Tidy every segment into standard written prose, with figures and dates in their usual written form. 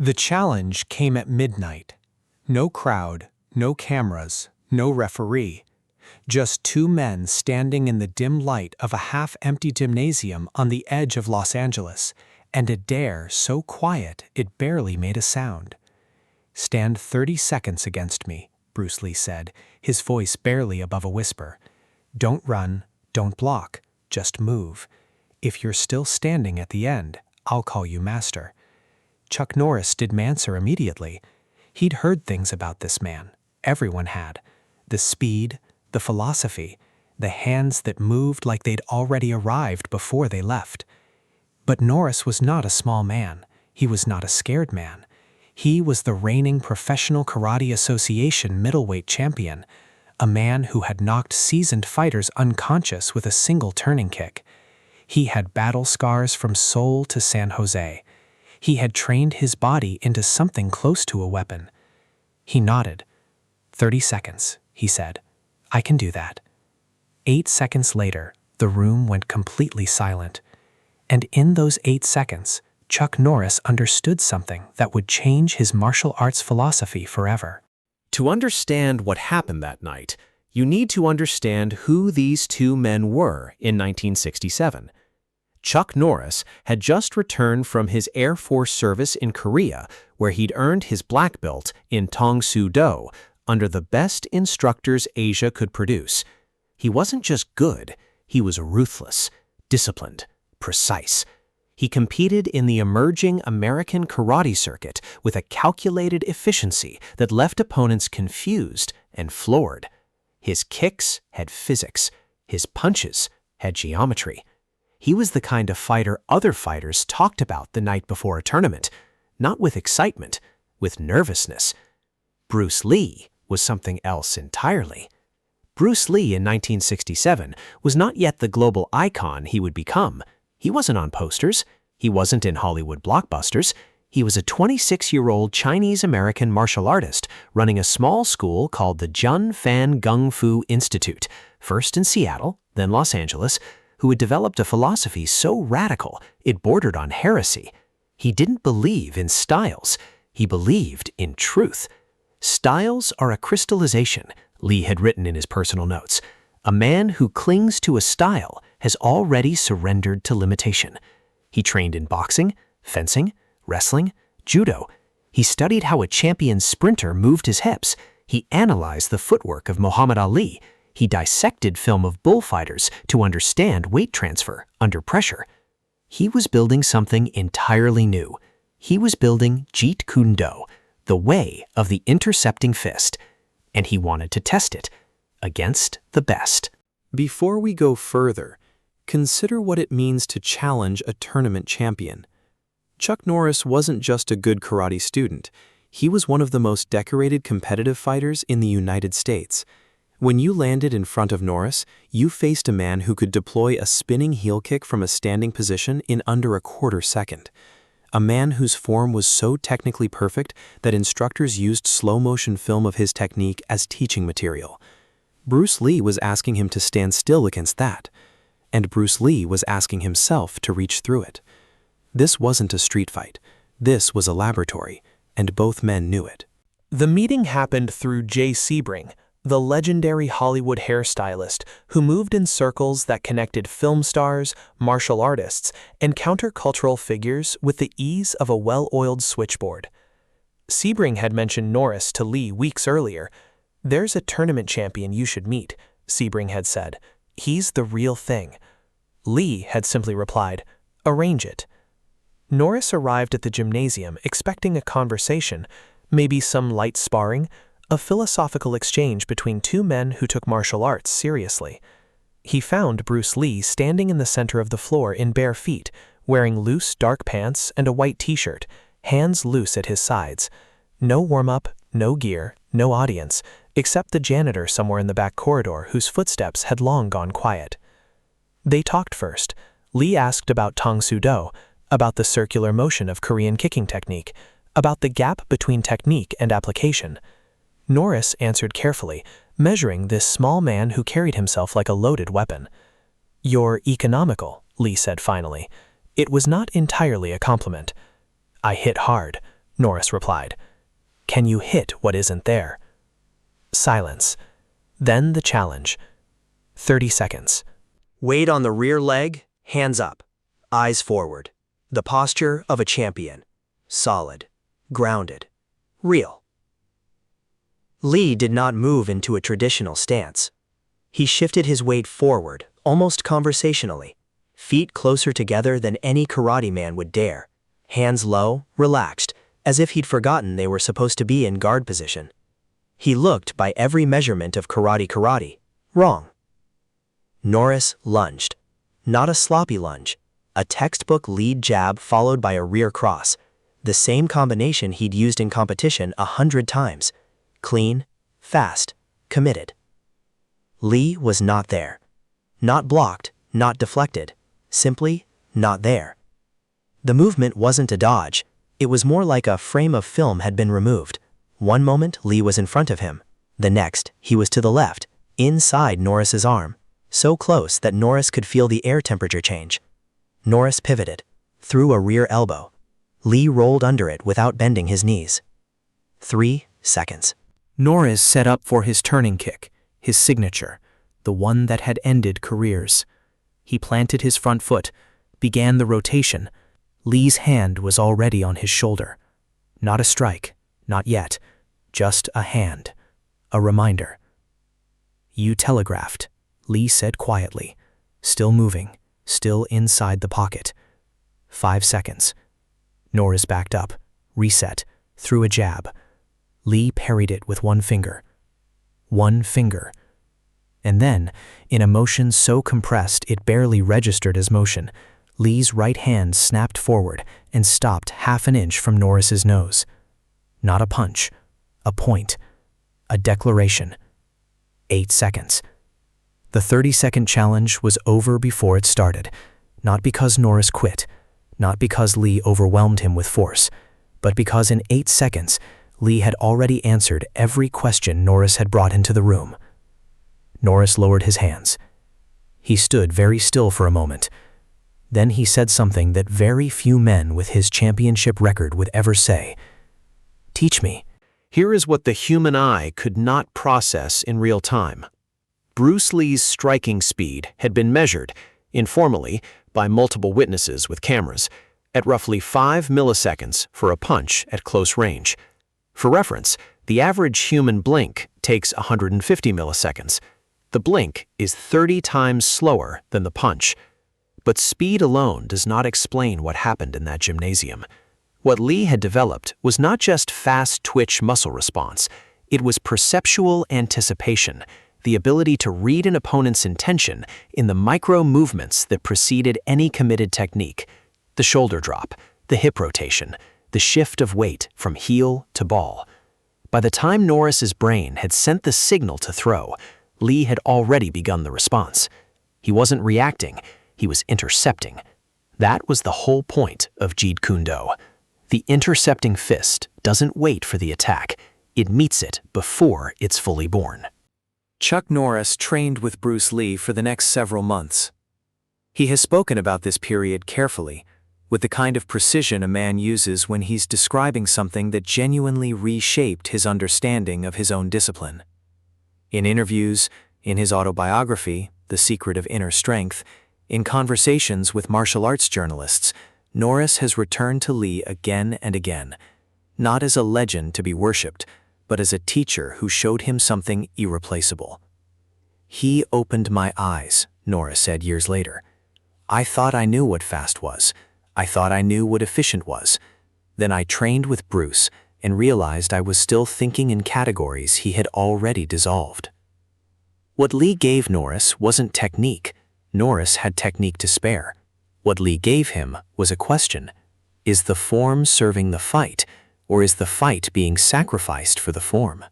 The challenge came at midnight. No crowd, no cameras, no referee. Just two men standing in the dim light of a half-empty gymnasium on the edge of Los Angeles, and a dare so quiet it barely made a sound. "Stand 30 seconds against me," Bruce Lee said, his voice barely above a whisper. "Don't run, don't block, just move. If you're still standing at the end, I'll call you master." Chuck Norris didn't answer immediately. He'd heard things about this man. Everyone had. The speed, the philosophy, the hands that moved like they'd already arrived before they left. But Norris was not a small man. He was not a scared man. He was the reigning Professional Karate Association middleweight champion, a man who had knocked seasoned fighters unconscious with a single turning kick. He had battle scars from Seoul to San Jose. He had trained his body into something close to a weapon. He nodded. 30 seconds, he said. I can do that. 8 seconds later, the room went completely silent. And in those 8 seconds, Chuck Norris understood something that would change his martial arts philosophy forever. To understand what happened that night, you need to understand who these two men were in 1967. Chuck Norris had just returned from his Air Force service in Korea, where he'd earned his black belt in Tong Soo Do under the best instructors Asia could produce. He wasn't just good, he was ruthless, disciplined, precise. He competed in the emerging American karate circuit with a calculated efficiency that left opponents confused and floored. His kicks had physics, his punches had geometry. He was the kind of fighter other fighters talked about the night before a tournament, not with excitement, with nervousness. Bruce Lee was something else entirely. Bruce Lee in 1967 was not yet the global icon he would become. He wasn't on posters. He wasn't in Hollywood blockbusters. He was a 26-year-old Chinese-American martial artist running a small school called the Jun Fan Gung Fu Institute, first in Seattle, then Los Angeles, who had developed a philosophy so radical it bordered on heresy. He didn't believe in styles. He believed in truth. Styles are a crystallization, Lee had written in his personal notes. A man who clings to a style has already surrendered to limitation. He trained in boxing, fencing, wrestling, judo. He studied how a champion sprinter moved his hips. He analyzed the footwork of Muhammad Ali. He dissected film of bullfighters to understand weight transfer under pressure. He was building something entirely new. He was building Jeet Kune Do, the way of the intercepting fist, and he wanted to test it against the best. Before we go further, consider what it means to challenge a tournament champion. Chuck Norris wasn't just a good karate student. He was one of the most decorated competitive fighters in the United States. When you landed in front of Norris, you faced a man who could deploy a spinning heel kick from a standing position in under a quarter second. A man whose form was so technically perfect that instructors used slow-motion film of his technique as teaching material. Bruce Lee was asking him to stand still against that, and Bruce Lee was asking himself to reach through it. This wasn't a street fight. This was a laboratory, and both men knew it. The meeting happened through Jay Sebring, the legendary Hollywood hairstylist who moved in circles that connected film stars, martial artists, and countercultural figures with the ease of a well-oiled switchboard. Sebring had mentioned Norris to Lee weeks earlier. "There's a tournament champion you should meet," Sebring had said. "He's the real thing." Lee had simply replied, "Arrange it." Norris arrived at the gymnasium expecting a conversation, maybe some light sparring, a philosophical exchange between two men who took martial arts seriously. He found Bruce Lee standing in the center of the floor in bare feet, wearing loose dark pants and a white t-shirt, hands loose at his sides. No warm-up, no gear, no audience, except the janitor somewhere in the back corridor whose footsteps had long gone quiet. They talked first. Lee asked about Tong Soo Do, about the circular motion of Korean kicking technique, about the gap between technique and application. Norris answered carefully, measuring this small man who carried himself like a loaded weapon. "You're economical," Lee said finally. It was not entirely a compliment. "I hit hard. Norris replied. Can you hit what isn't there? Silence. Then the challenge. 30 seconds. Weight on the rear leg, hands up, eyes forward. The posture of a champion. Solid, grounded, real. Lee did not move into a traditional stance. He shifted his weight forward, almost conversationally, feet closer together than any karate man would dare, hands low, relaxed, as if he'd forgotten they were supposed to be in guard position. He looked by every measurement of karate wrong. Norris lunged. Not a sloppy lunge, a textbook lead jab followed by a rear cross, the same combination he'd used in competition 100 times. Clean, fast, committed. Lee was not there. Not blocked, not deflected, simply not there. The movement wasn't a dodge, it was more like a frame of film had been removed. One moment Lee was in front of him, the next he was to the left, inside Norris's arm, so close that Norris could feel the air temperature change. Norris pivoted, threw a rear elbow. Lee rolled under it without bending his knees. 3 seconds. Norris set up for his turning kick, his signature, the one that had ended careers. He planted his front foot, began the rotation. Lee's hand was already on his shoulder. Not a strike, not yet, just a hand, a reminder. You telegraphed, Lee said quietly, still moving, still inside the pocket. 5 seconds. Norris backed up, reset, threw a jab. Lee parried it with one finger. One finger. And then, in a motion so compressed it barely registered as motion, Lee's right hand snapped forward and stopped half an inch from Norris's nose. Not a punch, a point, a declaration. 8 seconds. The 30-second challenge was over before it started, not because Norris quit, not because Lee overwhelmed him with force, but because in 8 seconds, Lee had already answered every question Norris had brought into the room. Norris lowered his hands. He stood very still for a moment. Then he said something that very few men with his championship record would ever say. Teach me. Here is what the human eye could not process in real time. Bruce Lee's striking speed had been measured, informally, by multiple witnesses with cameras, at roughly 5 milliseconds for a punch at close range. For reference, the average human blink takes 150 milliseconds. The blink is 30 times slower than the punch. But speed alone does not explain what happened in that gymnasium. What Lee had developed was not just fast twitch muscle response, it was perceptual anticipation, the ability to read an opponent's intention in the micro movements that preceded any committed technique. The shoulder drop, the hip rotation, the shift of weight from heel to ball. By the time Norris's brain had sent the signal to throw, Lee had already begun the response. He wasn't reacting, he was intercepting. That was the whole point of Jeet Kune Do. The intercepting fist doesn't wait for the attack, it meets it before it's fully born. Chuck Norris trained with Bruce Lee for the next several months. He has spoken about this period carefully, with the kind of precision a man uses when he's describing something that genuinely reshaped his understanding of his own discipline. In interviews, in his autobiography, The Secret of Inner Strength, in conversations with martial arts journalists, Norris has returned to Lee again and again, not as a legend to be worshipped, but as a teacher who showed him something irreplaceable. He opened my eyes, Norris said years later. I thought I knew what fast was. I thought I knew what efficient was. Then I trained with Bruce and realized I was still thinking in categories he had already dissolved. What Lee gave Norris wasn't technique. Norris had technique to spare. What Lee gave him was a question. Is the form serving the fight, or is the fight being sacrificed for the form?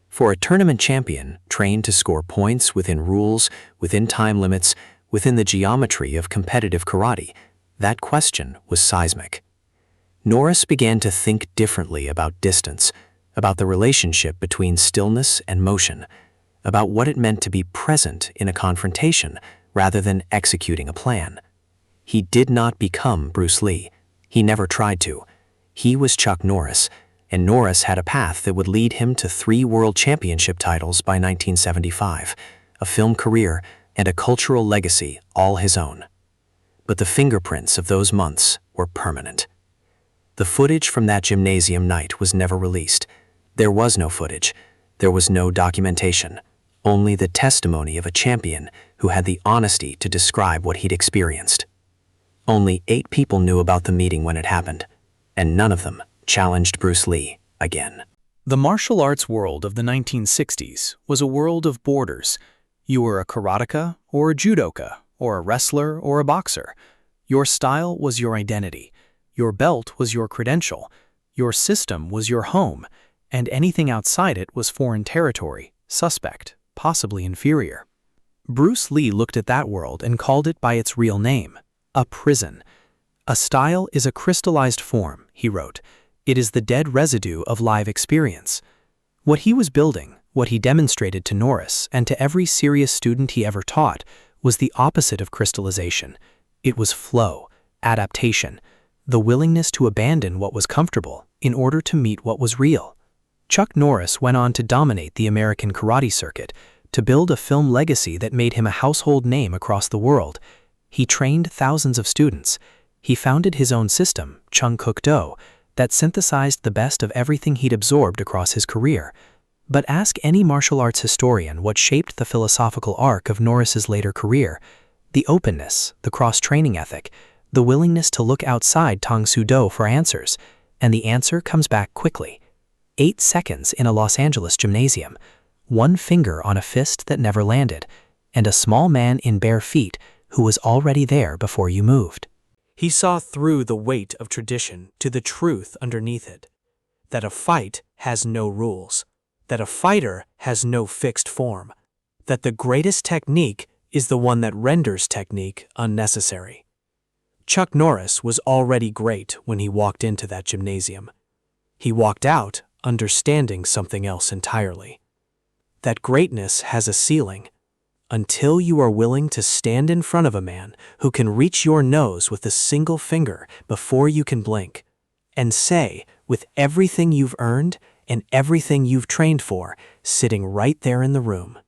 For a tournament champion trained to score points within rules, within time limits, within the geometry of competitive karate, that question was seismic. Norris began to think differently about distance, about the relationship between stillness and motion, about what it meant to be present in a confrontation rather than executing a plan. He did not become Bruce Lee. He never tried to. He was Chuck Norris, and Norris had a path that would lead him to 3 world championship titles by 1975, a film career and a cultural legacy all his own. But the fingerprints of those months were permanent. The footage from that gymnasium night was never released. There was no footage. There was no documentation. Only the testimony of a champion who had the honesty to describe what he'd experienced. Only 8 people knew about the meeting when it happened, and none of them challenged Bruce Lee again. The martial arts world of the 1960s was a world of borders. You were a karateka or a judoka, or a wrestler or a boxer. Your style was your identity. Your belt was your credential. Your system was your home, and anything outside it was foreign territory, suspect, possibly inferior. Bruce Lee looked at that world and called it by its real name, a prison. A style is a crystallized form, he wrote. It is the dead residue of live experience. What he was building, what he demonstrated to Norris and to every serious student he ever taught, was the opposite of crystallization. It was flow, adaptation, the willingness to abandon what was comfortable in order to meet what was real. Chuck Norris went on to dominate the American karate circuit, to build a film legacy that made him a household name across the world. He trained thousands of students. He founded his own system, Chung Kuk Do, that synthesized the best of everything he'd absorbed across his career. But ask any martial arts historian what shaped the philosophical arc of Norris's later career: the openness, the cross-training ethic, the willingness to look outside Tang Soo Do for answers, and the answer comes back quickly. 8 seconds in a Los Angeles gymnasium, 1 finger on a fist that never landed, and a small man in bare feet who was already there before you moved. He saw through the weight of tradition to the truth underneath it, that a fight has no rules, that a fighter has no fixed form, that the greatest technique is the one that renders technique unnecessary. Chuck Norris was already great when he walked into that gymnasium. He walked out understanding something else entirely. That greatness has a ceiling. Until you are willing to stand in front of a man who can reach your nose with a single finger before you can blink, and say, with everything you've earned and everything you've trained for, sitting right there in the room,